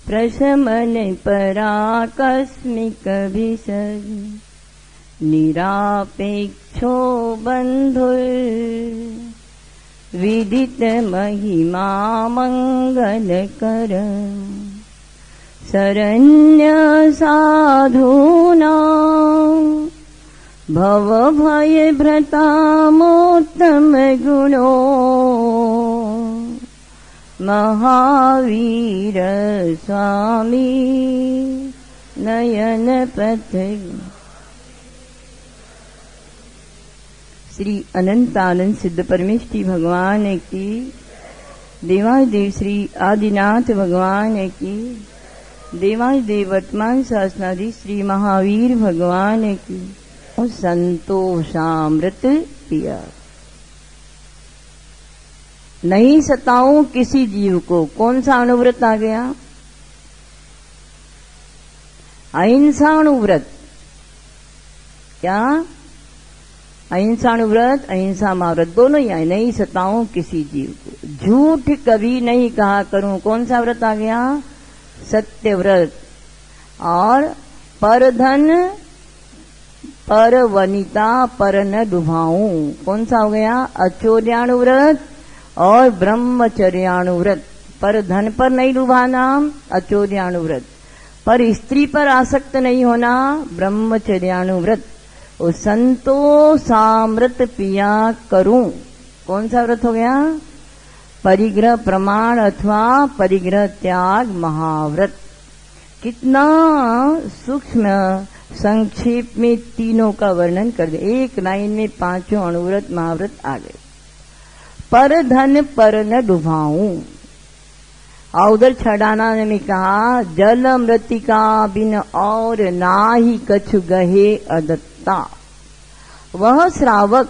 प्रशमन पराकस्मिक विसर्ग निरापेक्षो बंधुर विदित महिमा मंगल कर शरण्य साधूना भव भय भ्रतामोत्तम गुणो महावीर स्वामी नयन पथ। श्री अनंतानंद सिद्ध परमेष्ठी भगवान की, देवादिदेव श्री आदिनाथ भगवान की, देवादिदेव वर्तमान शासनाधि श्री महावीर भगवान की। संतोषामृत पिया। नहीं सताऊं किसी जीव को, कौन सा अनुव्रत आ गया? अहिंसाणुव्रत। क्या? अहिंसाणुव्रत, अहिंसा महाव्रत दोनों ही आए। नहीं सताऊं किसी जीव को, झूठ कभी नहीं कहा करूं, कौन सा व्रत आ गया? सत्यव्रत। और परधन पर वनिता पर न डुबाऊं, कौन सा हो गया? अचौर्याणुव्रत और ब्रह्मचर्याणुव्रत। पर धन पर नहीं डुबाना, अचौर्याणुव्रत। पर स्त्री पर आसक्त नहीं होना, ब्रह्मचर्याणुव्रत। और संतोषामृत पिया करूं, कौन सा व्रत हो गया? परिग्रह प्रमाण अथवा परिग्रह त्याग महाव्रत। कितना सूक्ष्म संक्षेप में तीनों का वर्णन कर दे। एक लाइन में पांचों अनुव्रत महाव्रत आ गए। पर धन पर न डुबाऊं। और उधर छड़ाना ने कहा, जल मृतिका बिन और नाही कछु गहे अदत्ता। वह श्रावक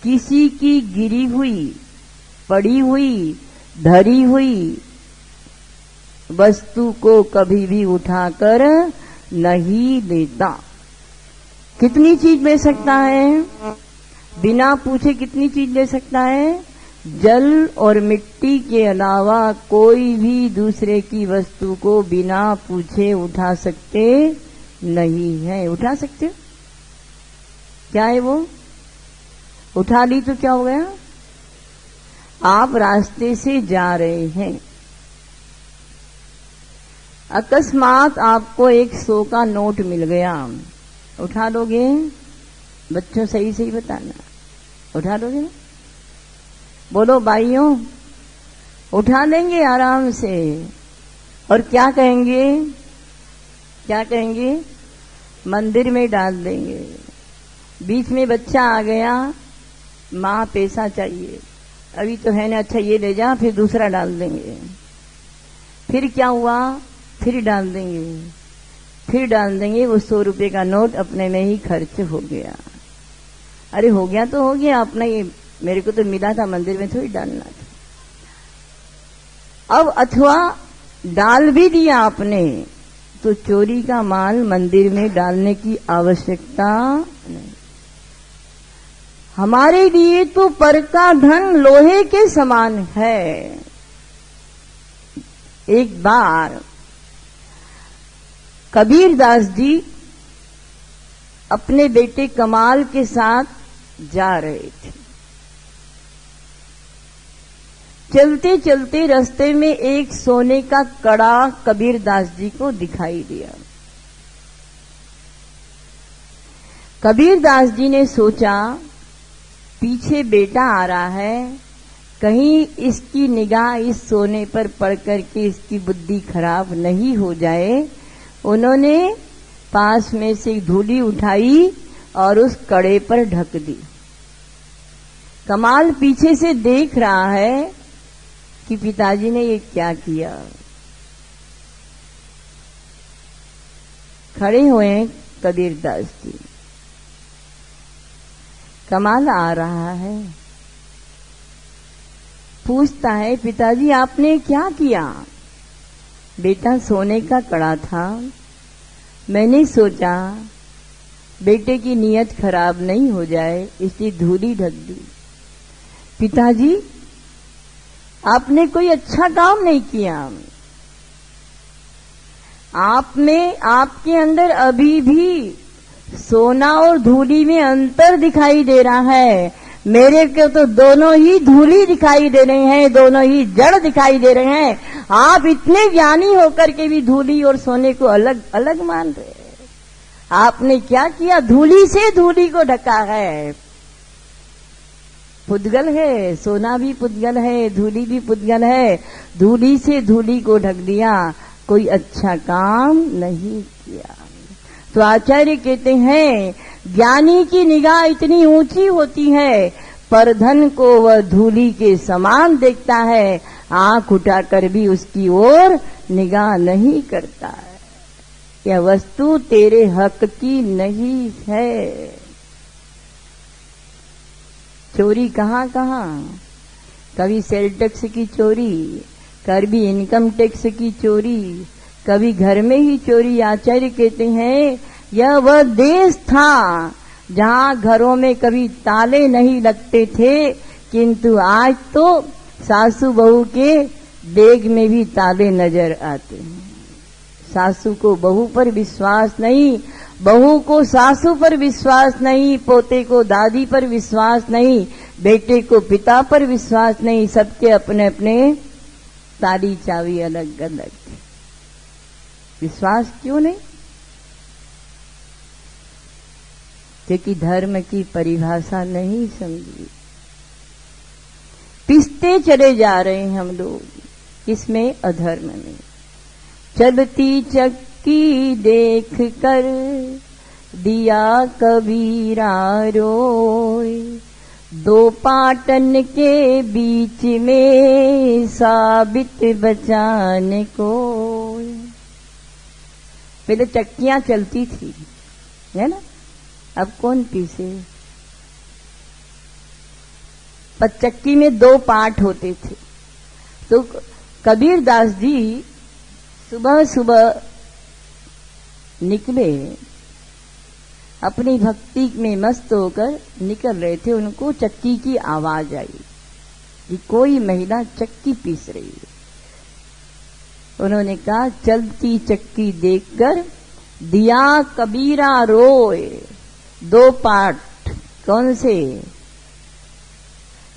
किसी की गिरी हुई, पड़ी हुई, धरी हुई वस्तु को कभी भी उठाकर नहीं लेता। कितनी चीज ले सकता है? बिना पूछे कितनी चीज ले सकता है? जल और मिट्टी के अलावा कोई भी दूसरे की वस्तु को बिना पूछे उठा सकते नहीं है। उठा सकते? क्या है वो? उठा ली तो क्या हो गया? आप रास्ते से जा रहे हैं, अकस्मात आपको 100 का नोट मिल गया, उठा लोगे? बच्चों सही सही बताना, उठा लोगे ना? बोलो भाइयों, उठा लेंगे आराम से। और क्या कहेंगे? क्या कहेंगे? मंदिर में डाल देंगे। बीच में बच्चा आ गया, माँ पैसा चाहिए, अभी तो है ना, अच्छा ये ले जा, फिर दूसरा डाल देंगे। फिर क्या हुआ? फिर डाल देंगे, फिर डाल देंगे। वो 100 रुपये का नोट अपने में ही खर्च हो गया। अरे हो गया तो हो गया, अपना ये मेरे को तो मिला था, मंदिर में थोड़ी डालना था। अब अथवा डाल भी दिया आपने, तो चोरी का माल मंदिर में डालने की आवश्यकता नहीं। हमारे लिए तो पर का धन लोहे के समान है। एक बार कबीरदास जी अपने बेटे कमाल के साथ जा रहे थे। चलते चलते रास्ते में एक सोने का कड़ा कबीरदास जी को दिखाई दिया। कबीरदास जी ने सोचा, पीछे बेटा आ रहा है, कहीं इसकी निगाह इस सोने पर पड़ करके इसकी बुद्धि खराब नहीं हो जाए। उन्होंने पास में से धूली उठाई और उस कड़े पर ढक दी। कमाल पीछे से देख रहा है कि पिताजी ने ये क्या किया। खड़े हुए कबीरदास जी। कमाल आ रहा है, पूछता है, पिताजी आपने क्या किया? बेटा सोने का कड़ा था, मैंने सोचा बेटे की नीयत खराब नहीं हो जाए, इसलिए धूली ढक दी। पिताजी आपने कोई अच्छा काम नहीं किया। आप में, आपके अंदर अभी भी सोना और धूली में अंतर दिखाई दे रहा है। मेरे को तो दोनों ही धूली दिखाई दे रहे हैं, दोनों ही जड़ दिखाई दे रहे हैं। आप इतने ज्ञानी होकर के भी धूली और सोने को अलग अलग मान रहे हैं। आपने क्या किया? धूली से धूली को ढका है। पुद्गल है, सोना भी पुद्गल है, धूली भी पुद्गल है। धूली से धूली को ढक दिया, कोई अच्छा काम नहीं किया। तो आचार्य कहते हैं ज्ञानी की निगाह इतनी ऊंची होती है, परधन को वह धूली के समान देखता है, आंख उठाकर भी उसकी ओर निगाह नहीं करता है। यह वस्तु तेरे हक की नहीं है। चोरी कहाँ कहाँ, कभी सेल टैक्स की चोरी, कभी इनकम टैक्स की चोरी, कभी घर में ही चोरी। आचार्य कहते हैं यह वह देश था जहाँ घरों में कभी ताले नहीं लगते थे, किंतु आज तो सासू बहू के देग में भी ताले नजर आते हैं। सासू को बहू पर विश्वास नहीं, बहू को सासू पर विश्वास नहीं, पोते को दादी पर विश्वास नहीं, बेटे को पिता पर विश्वास नहीं। सबके अपने अपने ताली चाबी अलग अलग। विश्वास क्यों नहीं? क्योंकि धर्म की परिभाषा नहीं समझी। पिसते चले जा रहे हैं हम लोग, किसमें? अधर्म में। चलती चक्की देख कर दिया कबीरा रोए, दो पाटन के बीच में साबित बचाने को। पहले चक्कियां चलती थी, है ना? अब कौन पीसे? पर चक्की में दो पार्ट होते थे। तो कबीर दास जी सुबह सुबह निकले, अपनी भक्ति में मस्त होकर निकल रहे थे। उनको चक्की की आवाज आई कि कोई महिला चक्की पीस रही है। उन्होंने कहा चलती चक्की देखकर दिया कबीरा रोए। दो पार्ट कौन से?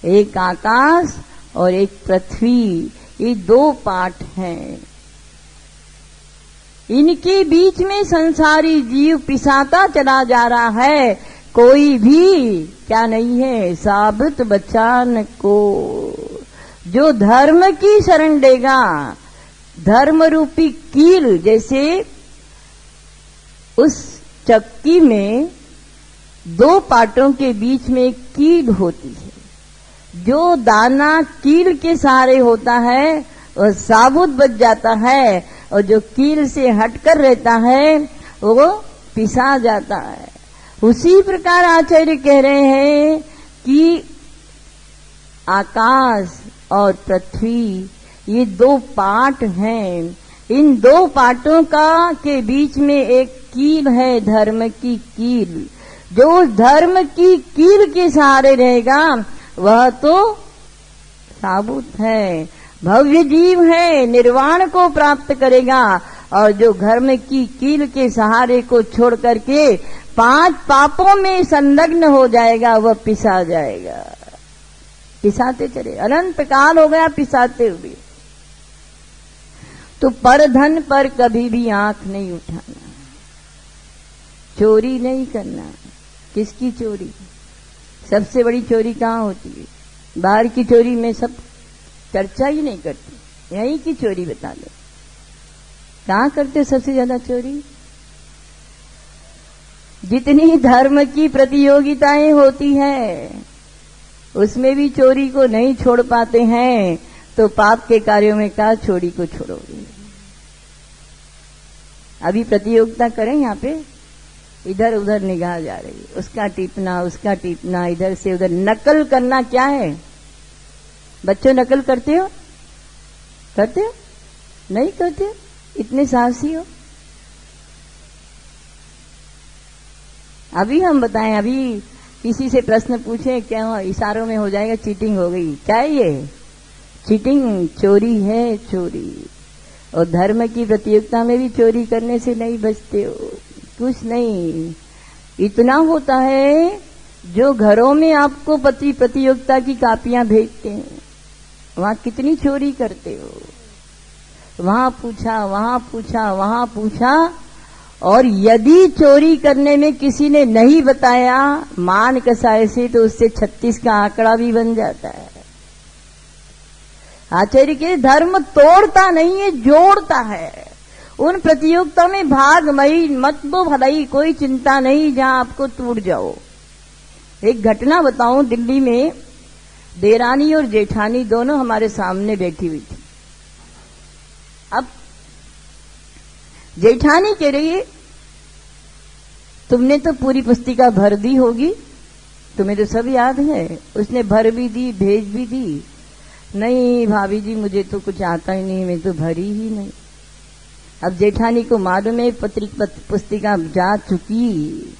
एक आकाश और एक पृथ्वी, ये दो पार्ट हैं। इनके बीच में संसारी जीव पिसाता चला जा रहा है। कोई भी क्या नहीं है साबित बचान को। जो धर्म की शरण लेगा, धर्म रूपी कील, जैसे उस चक्की में दो पाटों के बीच में एक कील होती है। जो दाना कील के सहारे होता है वह साबुत बच जाता है, और जो कील से हटकर रहता है वो पिसा जाता है। उसी प्रकार आचार्य कह रहे हैं कि आकाश और पृथ्वी ये दो पार्ट हैं। इन दो पार्टों का के बीच में एक कील है, धर्म की कील। जो धर्म की कील के सहारे रहेगा वह तो साबुत है, भव्य जीव है, निर्वाण को प्राप्त करेगा। और जो धर्म की कील के सहारे को छोड़ करके पांच पापों में संलग्न हो जाएगा वह पिसा जाएगा। पिसाते चले, अनंत काल हो गया पिसाते हुए। तो परधन पर कभी भी आंख नहीं उठाना, चोरी नहीं करना। किसकी चोरी? सबसे बड़ी चोरी कहाँ होती है? बाहर की चोरी में सब चर्चा ही नहीं करती। यहीं की चोरी बता दो, कहाँ करते सबसे ज्यादा चोरी? जितनी धर्म की प्रतियोगिताएं होती हैं उसमें भी चोरी को नहीं छोड़ पाते हैं, तो पाप के कार्यों में क्या चोरी को छोड़ोगे? अभी प्रतियोगिता करें यहाँ पे, इधर उधर निगाह जा रही है, उसका टीपना उसका टीपना, इधर से उधर नकल करना। क्या है बच्चों, नकल करते हो? करते हो? नहीं करते हो? इतने साहसी हो? अभी हम बताएं, अभी किसी से प्रश्न पूछे क्या इशारों में हो जाएगा चीटिंग हो गई, क्या है ये? चीटिंग, चोरी है चोरी। और धर्म की प्रतियोगिता में भी चोरी करने से नहीं बचते हो, कुछ नहीं। इतना होता है जो घरों में आपको प्रतियोगिता की कापियां भेजते हैं, वहां कितनी चोरी करते हो। वहां पूछा, वहां पूछा, वहां पूछा, और यदि चोरी करने में किसी ने नहीं बताया मान कसाय से, तो उससे 36 का आंकड़ा भी बन जाता है। आचार्य के धर्म तोड़ता नहीं है, जोड़ता है। उन प्रतियोगिता में भाग मत दो भलाई, कोई चिंता नहीं जहां आपको टूट जाओ। एक घटना बताऊं, दिल्ली में देरानी और जेठानी दोनों हमारे सामने बैठी हुई थी। अब जेठानी कह रही है, तुमने तो पूरी पुस्तिका भर दी होगी, तुम्हें तो सब याद है। उसने भर भी दी, भेज भी दी। नहीं भाभी जी, मुझे तो कुछ आता ही नहीं, मैं तो भरी ही नहीं। अब जेठानी को मालूम है पुस्तिका जा चुकी।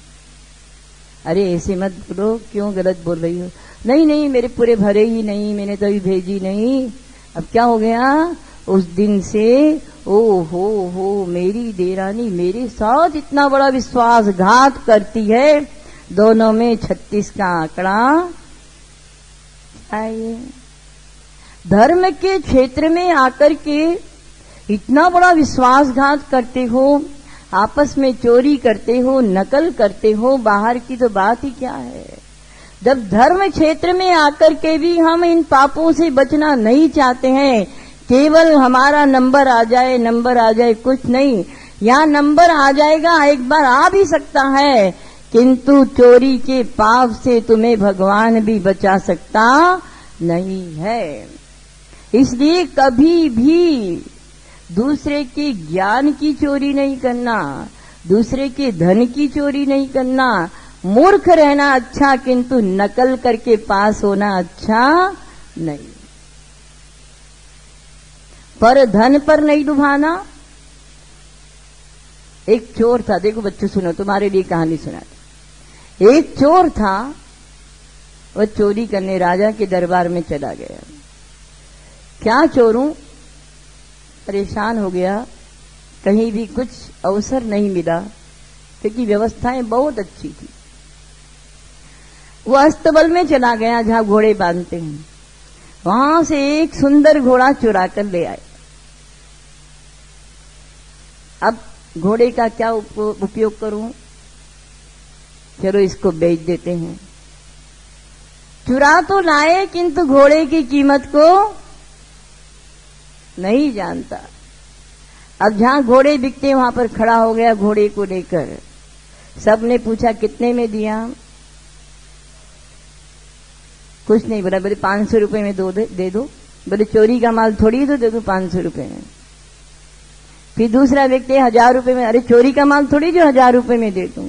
अरे ऐसे मत बोलो, क्यों गलत बोल रही हो? नहीं नहीं, मेरे पूरे भरे ही नहीं, मैंने तो अभी भेजी नहीं। अब क्या हो गया? उस दिन से ओ हो मेरी देरानी मेरे साथ इतना बड़ा विश्वासघात करती है। दोनों में 36 का आंकड़ा आइए। धर्म के क्षेत्र में आकर के इतना बड़ा विश्वासघात करते हो, आपस में चोरी करते हो, नकल करते हो, बाहर की तो बात ही क्या है। जब धर्म क्षेत्र में आकर के भी हम इन पापों से बचना नहीं चाहते हैं, केवल हमारा नंबर आ जाए, कुछ नहीं। यहाँ नंबर आ जाएगा, एक बार आ भी सकता है, किंतु चोरी के पाप से तुम्हें भगवान भी बचा सकता नहीं है। इसलिए कभी भी दूसरे के ज्ञान की चोरी नहीं करना, दूसरे के धन की चोरी नहीं करना। मूर्ख रहना अच्छा, किंतु नकल करके पास होना अच्छा नहीं। पर धन पर नहीं डुबाना। एक चोर था, देखो बच्चों सुनो, तुम्हारे लिए कहानी सुना। एक चोर था, वह चोरी करने राजा के दरबार में चला गया। क्या चोरूं, परेशान हो गया, कहीं भी कुछ अवसर नहीं मिला, क्योंकि व्यवस्थाएं बहुत अच्छी थी। वो अस्तबल में चला गया जहां घोड़े बांधते हैं, वहां से एक सुंदर घोड़ा चुरा कर ले आए। अब घोड़े का क्या उपयोग करूं, चलो इसको बेच देते हैं। चुरा तो लाए, किंतु घोड़े की कीमत को नहीं जानता। अब जहां घोड़े बिकते वहां पर खड़ा हो गया घोड़े को लेकर। सबने पूछा कितने में दिया, कुछ नहीं बोला। बोले 500 रुपए में दे दो। बोले चोरी का माल थोड़ी तो दे दो 500 रुपए में। फिर दूसरा व्यक्ति 1000 रुपए में, अरे चोरी का माल थोड़ी जो 1000 रुपए में दे दूं।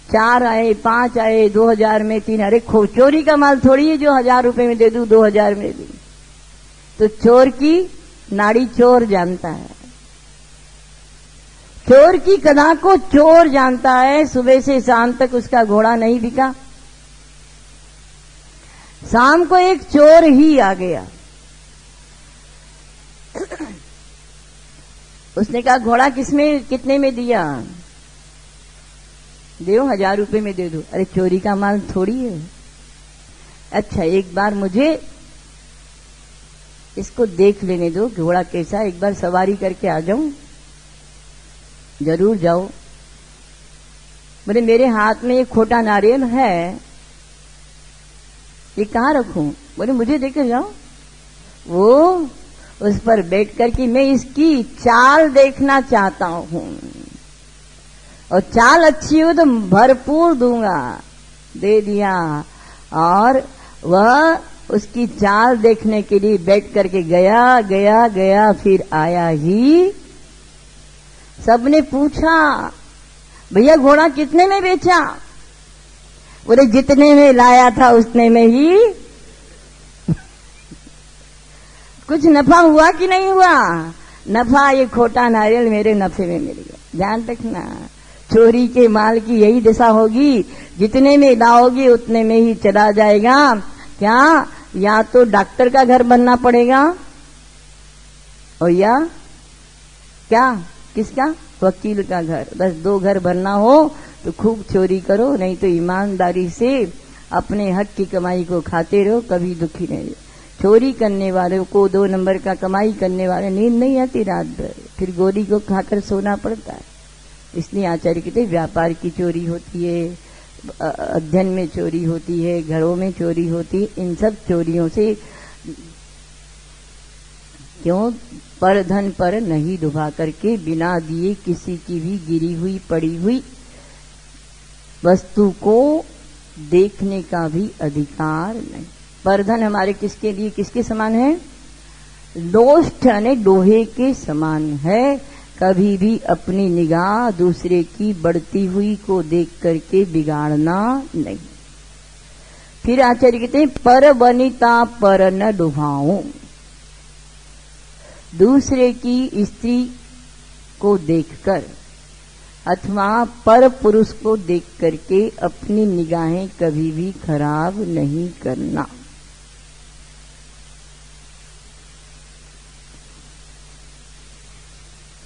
4 आए, 5 आए, 2000 में 3, अरे चोरी का माल थोड़ी है जो 1000 रुपए में दे दूं, 2000 में दूं। तो चोर की नाड़ी चोर जानता है, चोर की कला को चोर जानता है। सुबह से शाम तक उसका घोड़ा नहीं बिका। शाम को एक चोर ही आ गया। उसने कहा घोड़ा कितने में दिया? दो 1000 रुपए में दे दो। अरे चोरी का माल थोड़ी है। अच्छा एक बार मुझे इसको देख लेने दो, घोड़ा कैसा, एक बार सवारी करके आ जाऊं। जरूर जाओ। बोले मेरे हाथ में एक खोटा नारियल है, ये कहाँ रखूं? बोले मुझे देकर जाओ। वो उस पर बैठ करके मैं इसकी चाल देखना चाहता हूं, और चाल अच्छी हो तो भरपूर दूंगा। दे दिया, और वह उसकी चाल देखने के लिए बैठ करके गया, फिर आया ही। सबने पूछा भैया घोड़ा कितने में बेचा? बोले जितने में लाया था उतने में ही। कुछ नफा हुआ कि नहीं हुआ? नफा, ये खोटा नारियल मेरे नफे में मिल गया। ध्यान रखना, चोरी के माल की यही दशा होगी, जितने में लाओगे उतने में ही चला जाएगा। क्या या तो डॉक्टर का घर बनना पड़ेगा और या क्या, किसका, वकील का घर। बस 2 घर बनना हो तो खूब चोरी करो, नहीं तो ईमानदारी से अपने हक की कमाई को खाते रहो, कभी दुखी नहीं। चोरी करने वालों को, 2 नंबर का कमाई करने वाले, नींद नहीं आती रात भर, फिर गोली को खाकर सोना पड़ता है। इसलिए आचार्य कहते व्यापार की चोरी होती है, अध्ययन में चोरी होती है, घरों में चोरी होती है। इन सब चोरियों से क्यों, पर धन पर नहीं डुबा करके बिना दिए किसी की भी गिरी हुई पड़ी हुई वस्तु को देखने का भी अधिकार नहीं। पर धन हमारे किसके लिए, किसके समान है, लोष्ठ यानी लोहे के समान है। कभी भी अपनी निगाह दूसरे की बढ़ती हुई को देख करके बिगाड़ना नहीं। फिर आचार्य कहते हैं पर वनिता पर न डुबाऊं, दूसरे की स्त्री को देखकर अथवा पर पुरुष को देख करके अपनी निगाहें कभी भी खराब नहीं करना।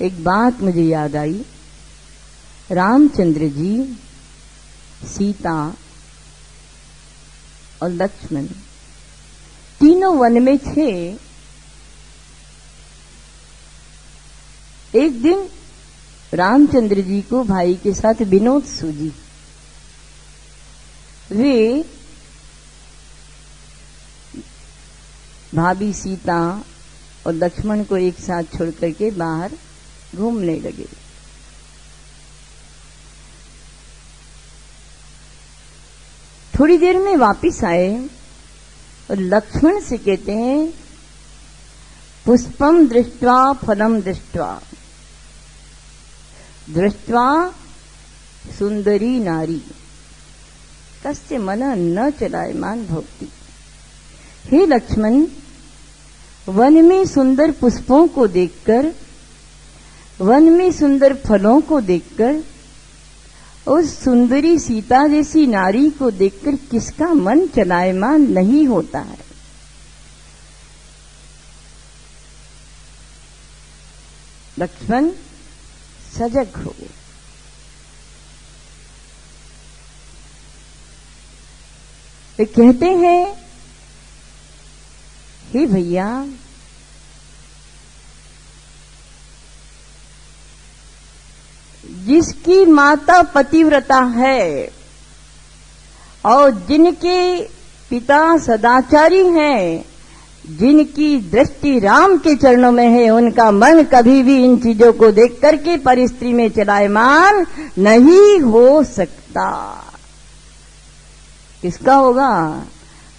एक बात मुझे याद आई, रामचंद्र जी, सीता और लक्ष्मण तीनों वन में थे। एक दिन रामचंद्र जी को भाई के साथ विनोद सूझी। वे भाभी सीता और लक्ष्मण को एक साथ छोड़ करके बाहर घूमने लगे। थोड़ी देर में वापिस आए और लक्ष्मण से कहते हैं पुष्पम दृष्ट्वा फलम दृष्ट्वा दृष्ट्वा सुंदरी नारी कस्य मन न चलायमान भवति। हे लक्ष्मण, वन में सुंदर पुष्पों को देखकर, वन में सुंदर फलों को देखकर, उस सुंदरी सीता जैसी नारी को देखकर किसका मन चलायमान नहीं होता है। लक्ष्मण सजग हो गए। वे कहते हैं हे भैया, जिसकी माता पतिव्रता है और जिनके पिता सदाचारी हैं, जिनकी दृष्टि राम के चरणों में है, उनका मन कभी भी इन चीजों को देख करके पर स्त्री में चलायमान नहीं हो सकता। किसका होगा?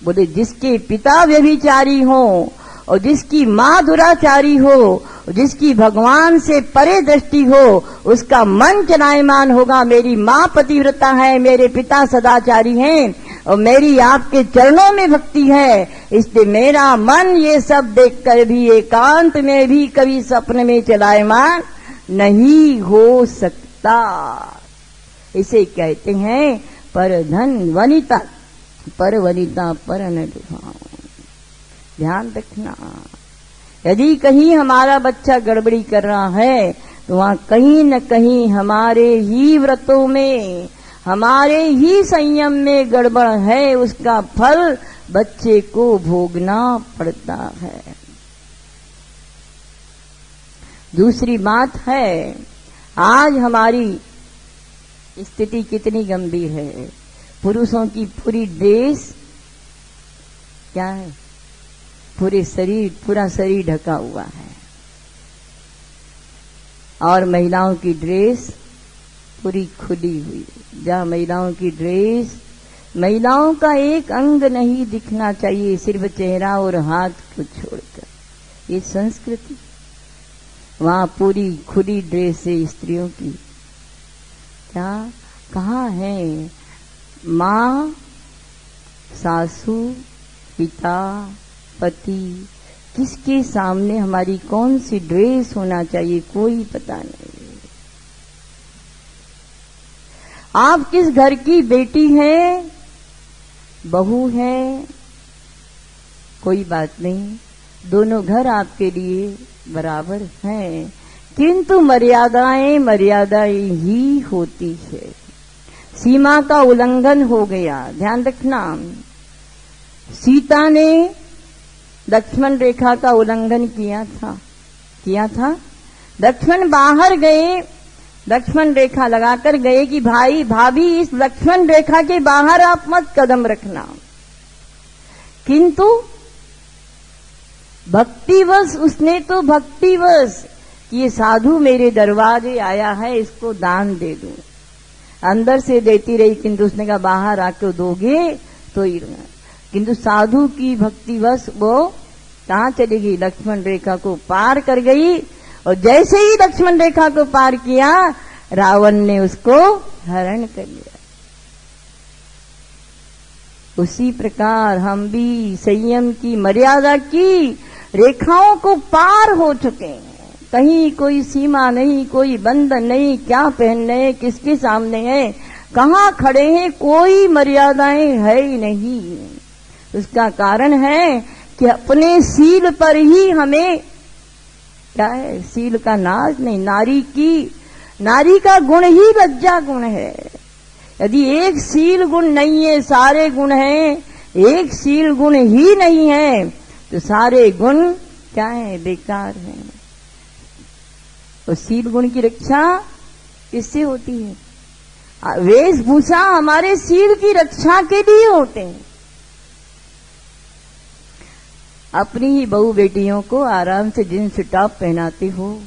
बोले जिसके पिता व्यभिचारी हो और जिसकी मां दुराचारी हो, जिसकी भगवान से परे दृष्टि हो, उसका मन चलायमान होगा। मेरी मां पतिव्रता है, मेरे पिता सदाचारी हैं और मेरी आपके चरणों में भक्ति है, इसलिए मेरा मन ये सब देखकर भी एकांत में भी कभी सपने में चलायमान नहीं हो सकता। इसे कहते हैं पर धन वनिता, पर वनिता पर न डुबाऊं। ध्यान रखना, यदि कहीं हमारा बच्चा गड़बड़ी कर रहा है तो वहां कहीं न कहीं हमारे ही व्रतों में, हमारे ही संयम में गड़बड़ है। उसका फल बच्चे को भोगना पड़ता है। दूसरी बात है, आज हमारी स्थिति कितनी गंभीर है। पुरुषों की पूरी ड्रेस क्या है, पूरा शरीर ढका हुआ है, और महिलाओं की ड्रेस पूरी खुली हुई। जहाँ महिलाओं की ड्रेस, महिलाओं का एक अंग नहीं दिखना चाहिए, सिर्फ चेहरा और हाथ को छोड़कर। ये संस्कृति, वहां पूरी खुली ड्रेस है स्त्रियों की। क्या कहाँ है माँ, सासू, पिता, पति, किसके सामने हमारी कौन सी ड्रेस होना चाहिए, कोई पता नहीं। आप किस घर की बेटी हैं, बहू हैं, कोई बात नहीं, दोनों घर आपके लिए बराबर हैं, किंतु मर्यादाएं मर्यादाएं ही होती है। सीमा का उल्लंघन हो गया, ध्यान रखना। सीता ने लक्ष्मण रेखा का उल्लंघन किया था। लक्ष्मण बाहर गए, लक्ष्मण रेखा लगाकर गए कि भाई भाभी इस लक्ष्मण रेखा के बाहर आप मत कदम रखना, किंतु भक्तिवश उसने तो भक्तिवश ये साधु मेरे दरवाजे आया है, इसको दान दे दूं, अंदर से देती रही, किंतु उसने कहा बाहर आके दोगे तो ही, किंतु साधु की भक्तिवश वो कहां चली गई, लक्ष्मण रेखा को पार कर गई। और जैसे ही लक्ष्मण रेखा को पार किया, रावण ने उसको हरण कर लिया। उसी प्रकार हम भी संयम की मर्यादा की रेखाओं को पार हो चुके हैं। कहीं कोई सीमा नहीं, कोई बंधन नहीं, क्या पहनने हैं, किसके सामने है, कहाँ खड़े हैं, कोई मर्यादाएं है ही नहीं। उसका कारण है कि अपने सील पर ही हमें क्या है, सील का नाज नहीं, नारी का गुण ही लज्जा गुण है। यदि एक सील गुण नहीं है, सारे गुण हैं, एक सील गुण ही नहीं है तो सारे गुण क्या है, बेकार हैं। तो सील गुण की रक्षा किससे होती है? वेशभूषा हमारे सील की रक्षा के लिए होते हैं। अपनी ही बहू बेटियों को आराम से जींस टॉप पहनाते हो,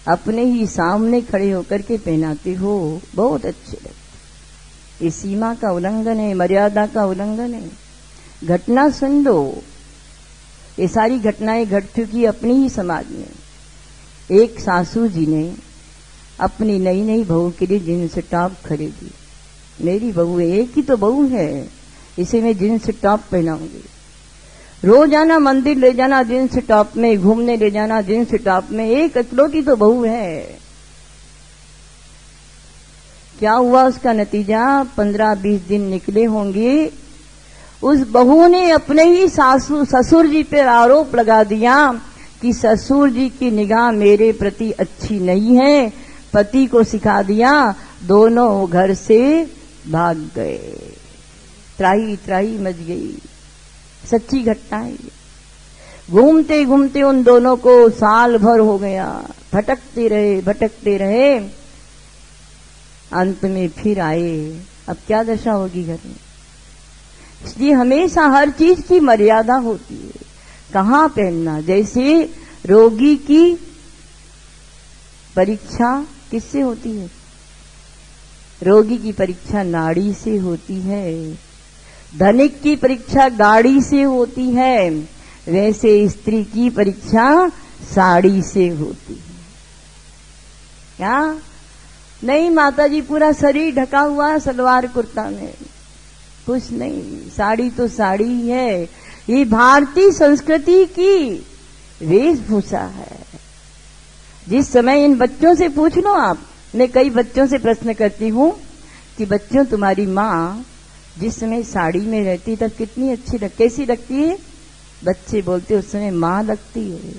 अपने ही सामने खड़े होकर के पहनाते हो, बहुत अच्छे लगते। ये सीमा का उल्लंघन है, मर्यादा का उल्लंघन है। घटना सुन लो, ये सारी घटनाएं घट चुकी अपनी ही समाज में। एक सासू जी ने अपनी नई नई बहू के लिए जींस टॉप खरीदी। मेरी बहू है, एक ही तो बहू है, इसे मैं जींस टॉप पहनाऊंगी। रोजाना मंदिर ले जाना जींस टॉप में, घूमने ले जाना जींस टॉप में, एक अकलौती तो बहू है। क्या हुआ उसका नतीजा? 15-20 दिन निकले होंगे, उस बहू ने अपने ही ससुर जी पर आरोप लगा दिया कि ससुर जी की निगाह मेरे प्रति अच्छी नहीं है, पति को सिखा दिया, दोनों घर से भाग गए। त्राही त्राही मच गई। सच्ची घटना है। घूमते घूमते उन दोनों को साल भर हो गया, भटकते रहे, अंत में फिर आए। अब क्या दशा होगी घर में? इसलिए हमेशा हर चीज की मर्यादा होती है। कहाँ पहनना, जैसे रोगी की परीक्षा किससे होती है? रोगी की परीक्षा नाड़ी से होती है, धनिक की परीक्षा गाड़ी से होती है, वैसे स्त्री की परीक्षा साड़ी से होती है। क्या नहीं माता जी, पूरा शरीर ढका हुआ है सलवार कुर्ता में, कुछ नहीं, साड़ी तो साड़ी ही है। ये भारतीय संस्कृति की वेशभूषा है। जिस समय इन बच्चों से पूछ लो आप, मैं कई बच्चों से प्रश्न करती हूँ कि बच्चों तुम्हारी माँ जिस समय साड़ी में रहती तब कितनी अच्छी कैसी लगती है? बच्चे बोलते उस समय माँ लगती है।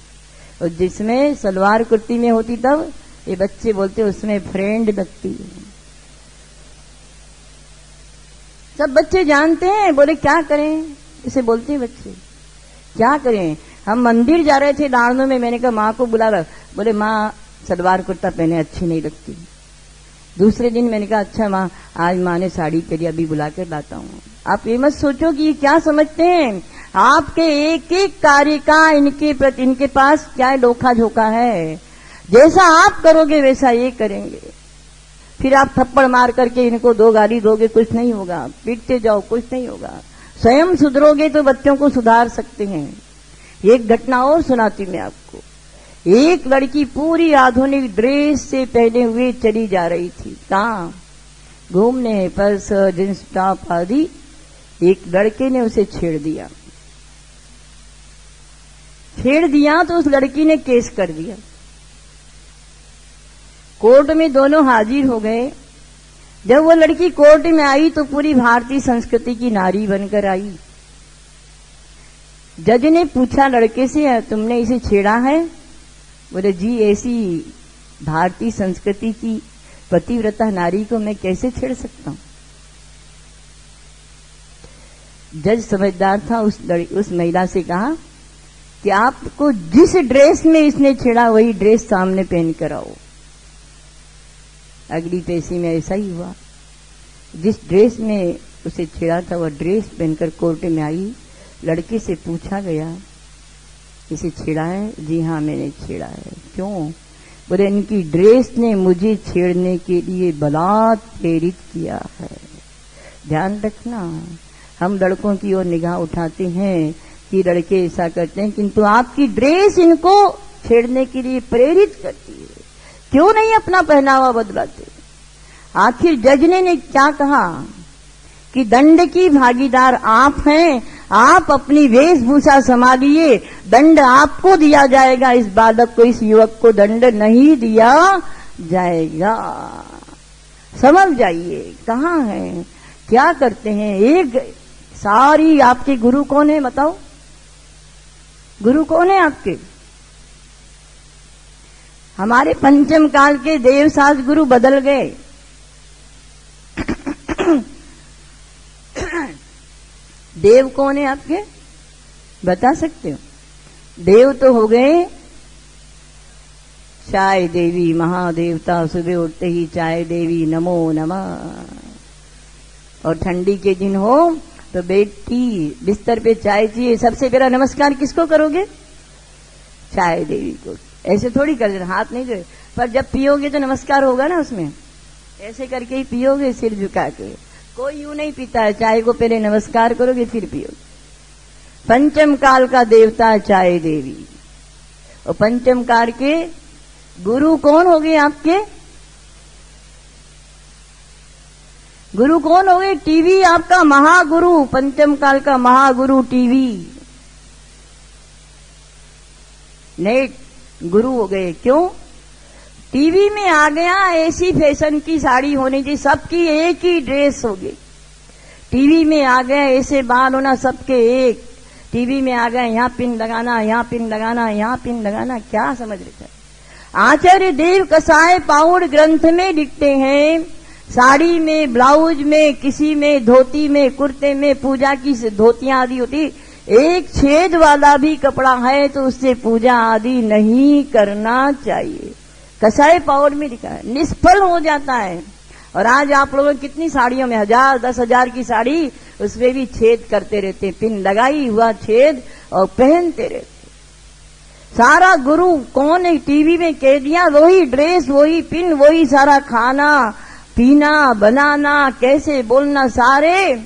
और जिसमें सलवार कुर्ती में होती तब ये बच्चे बोलते उसमें फ्रेंड लगती है। सब बच्चे जानते हैं। बोले क्या करें, इसे बोलते हैं बच्चे, क्या करें। हम मंदिर जा रहे थे नारनों में, मैंने कहा माँ को बुला रहा, बोले माँ सलवार कुर्ता पहने अच्छी नहीं लगती। दूसरे दिन मैंने कहा अच्छा माँ, आज माँ ने साड़ी के लिए अभी बुला कर लाता हूँ। आप ये मत सोचो कि ये क्या समझते हैं, आपके एक एक कार्य का इनके पास क्या लोखा झोंका है। जैसा आप करोगे वैसा ये करेंगे। फिर आप थप्पड़ मार करके इनको 2 गाली दोगे, कुछ नहीं होगा, पीटते जाओ, कुछ नहीं होगा। स्वयं सुधरोगे तो बच्चों को सुधार सकते हैं। एक घटना और सुनाती मैं आपको। एक लड़की पूरी आधुनिक ड्रेस से पहने हुए चली जा रही थी, कहाँ घूमने, पर्स जींस टॉप आदि। एक लड़के ने उसे छेड़ दिया तो उस लड़की ने केस कर दिया। कोर्ट में दोनों हाजिर हो गए। जब वो लड़की कोर्ट में आई तो पूरी भारतीय संस्कृति की नारी बनकर आई। जज ने पूछा लड़के से, तुमने इसे छेड़ा है? बोले जी, ऐसी भारतीय संस्कृति की पतिव्रता नारी को मैं कैसे छेड़ सकता हूं। जज समझदार था, उस महिला से कहा कि आपको जिस ड्रेस में इसने छेड़ा वही ड्रेस सामने पहन कर आओ। अगली पेशी में ऐसा ही हुआ, जिस ड्रेस में उसे छेड़ा था वह ड्रेस पहनकर कोर्ट में आई। लड़के से पूछा गया, इसे छेड़ा है? जी हाँ, मैंने छेड़ा है। क्यों? बोले इनकी ड्रेस ने मुझे छेड़ने के लिए बलात् प्रेरित किया है। ध्यान रखना, हम लड़कों की ओर निगाह उठाते हैं कि लड़के ऐसा करते हैं, किंतु आपकी ड्रेस इनको छेड़ने के लिए प्रेरित करती है। क्यों नहीं अपना पहनावा बदलाते? आखिर जज ने क्या कहा कि दंड की भागीदार आप हैं, आप अपनी वेशभूषा संभालिए, दंड आपको दिया जाएगा, इस बालक को, इस युवक को दंड नहीं दिया जाएगा। समझ जाइए कहाँ है, क्या करते हैं। एक सारी आपके गुरु कौन है बताओ? गुरु कौन है आपके? हमारे पंचम काल के देवसाज गुरु बदल गए। देव कौन है आपके, बता सकते हो? देव तो हो गए चाय देवी, महादेवता, सुबह उठते ही चाय देवी नमो नमः। और ठंडी के दिन हो तो बेटी बिस्तर पे चाय चाहिए, सबसे पहला नमस्कार किसको करोगे? चाय देवी को। ऐसे थोड़ी कर देना, हाथ नहीं दे, पर जब पियोगे तो नमस्कार होगा ना उसमें, ऐसे करके ही पियोगे, सिर झुका के। कोई यूं नहीं पीता है, चाय को पहले नमस्कार करोगे फिर पियोगे। पंचम काल का देवता चाय देवी। और पंचम काल के गुरु कौन हो गए आपके? गुरु कौन हो गए? टीवी आपका महागुरु, पंचम काल का महागुरु टीवी, नेट गुरु हो गए। क्यों? टीवी में आ गया ऐसी फैशन की साड़ी होनी चाहिए, सबकी एक ही ड्रेस होगी। टीवी में आ गया ऐसे बाल होना सबके एक। टीवी में आ गया यहाँ पिन लगाना, यहाँ पिन लगाना, यहाँ पिन लगाना, क्या समझ रहे थे? आचार्य देव कसाय पाउड़ ग्रंथ में लिखते हैं, साड़ी में, ब्लाउज में, किसी में धोती में, कुर्ते में, पूजा की धोतियां आदि होती, एक छेद वाला भी कपड़ा है तो उससे पूजा आदि नहीं करना चाहिए। कसाई पाउडर में लिखा है, निष्फल हो जाता है। और आज आप लोगों कितनी साड़ियों में 1000 10,000 की साड़ी, उसमें भी छेद करते रहते, पिन लगाई हुआ छेद और पहनते रहते। सारा गुरु कौन है? टीवी में कह दिया, वही ड्रेस, वही पिन, वही सारा खाना पीना, बनाना, कैसे बोलना, सारे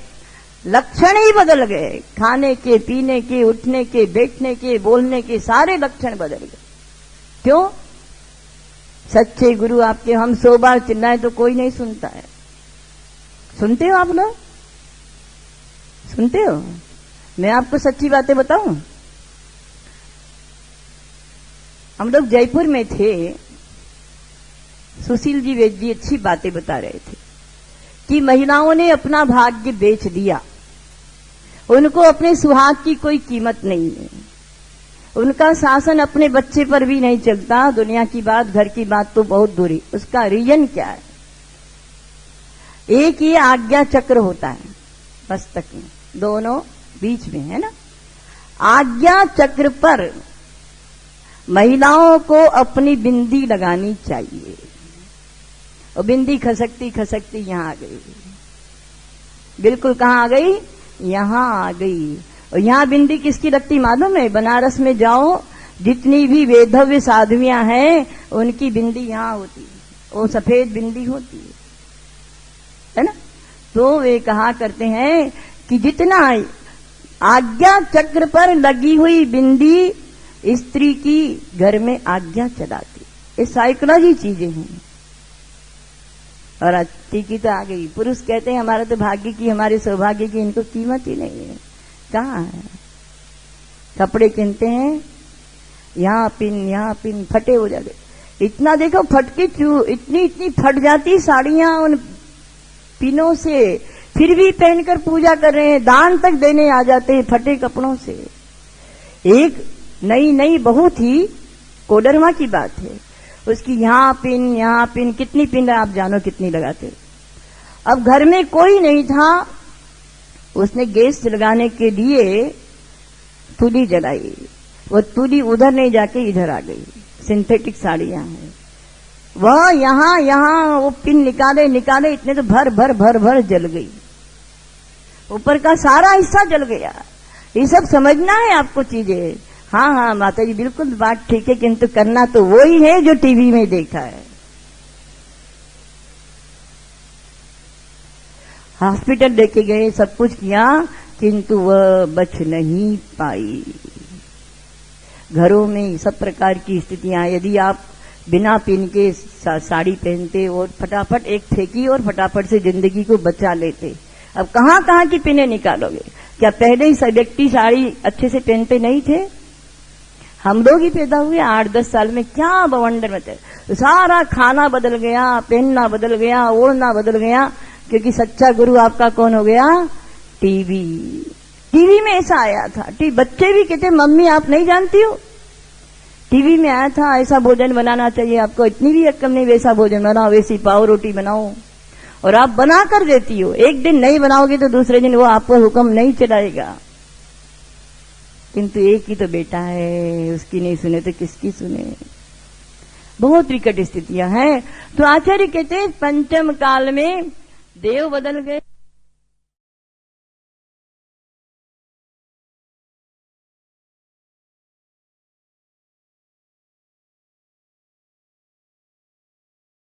लक्षण ही बदल गए। खाने के, पीने के, उठने के, बैठने के, बोलने के सारे लक्षण बदल गए। क्यों? सच्चे गुरु आपके हम 100 बार चिल्लाए तो कोई नहीं सुनता है। सुनते हो आप लोग? सुनते हो? मैं आपको सच्ची बातें बताऊं, हम लोग जयपुर में थे, सुशील जी वैद्य जी अच्छी बातें बता रहे थे कि महिलाओं ने अपना भाग्य बेच दिया, उनको अपने सुहाग की कोई कीमत नहीं है, उनका शासन अपने बच्चे पर भी नहीं चलता, दुनिया की बात, घर की बात तो बहुत दूरी। उसका रीजन क्या है? एक ये आज्ञा चक्र होता है मस्तक में, दोनों बीच में है ना। आज्ञा चक्र पर महिलाओं को अपनी बिंदी लगानी चाहिए, और बिंदी खसकती खसकती यहां आ गई, बिल्कुल कहां आ गई? यहां आ गई। और यहां बिंदी किसकी लगती मालूम है? बनारस में जाओ, जितनी भी वेधव्य साध्वियां हैं उनकी बिंदी यहां होती है, वो सफेद बिंदी होती है ना। तो वे कहा करते हैं कि जितना आज्ञा चक्र पर लगी हुई बिंदी स्त्री की घर में आज्ञा चलाती, ये साइकोलॉजी चीजें हैं। और अच्छी की तो आ गई, पुरुष कहते हैं हमारा तो भाग्य की, हमारे सौभाग्य की इनको कीमत ही नहीं है। कहाँ है? कपड़े किनते हैं, यहाँ पिन फटे हो जाते, इतना देखो फटके इतनी फट जाती साड़ियां उन पिनों से, फिर भी पहनकर पूजा कर रहे हैं, दान तक देने आ जाते हैं फटे कपड़ों से। एक नई नई बहुत ही कोडरमा की बात है, उसकी यहाँ पिन कितनी पिन आप जानो कितनी लगाते। अब घर में कोई नहीं था, उसने गैस लगाने के लिए तुली जलाई, वो तुली उधर नहीं जाके इधर आ गई। सिंथेटिक साड़ियां हैं, वह यहां वो पिन निकाले इतने तो भर जल गई, ऊपर का सारा हिस्सा जल गया। ये सब समझना है आपको चीजें। हाँ माता जी बिल्कुल बात ठीक है, किंतु करना तो वो ही है जो टीवी में देखा है। हॉस्पिटल लेके गए, सब कुछ किया, किंतु वह बच नहीं पाई। घरों में सब प्रकार की स्थितियां, यदि आप बिना पिन के साड़ी पहनते और फटाफट एक फेंकी और फटाफट से जिंदगी को बचा लेते। अब कहां की पिने निकालोगे? क्या पहले ही सब व्यक्ति साड़ी अच्छे से पहनते नहीं थे? हम लोग ही पैदा हुए 8-10 साल में, क्या बवंडर मचे। तो सारा खाना बदल गया, पहनना बदल गया, ओढ़ना बदल गया, क्योंकि सच्चा गुरु आपका कौन हो गया? टीवी। टीवी में ऐसा आया था। बच्चे भी कहते मम्मी आप नहीं जानती हो, टीवी में आया था ऐसा भोजन बनाना चाहिए आपको, इतनी भी अक्कल नहीं, वैसा भोजन बनाओ, वैसी पाव रोटी बनाओ, और आप बना कर देती हो। एक दिन नहीं बनाओगे तो दूसरे दिन वो आपको हुक्म नहीं चलाएगा। किंतु एक ही तो बेटा है, उसकी नहीं सुने तो किसकी सुने। बहुत विकट स्थितियां हैं। तो आचार्य कहते पंचम काल में देव बदल गए।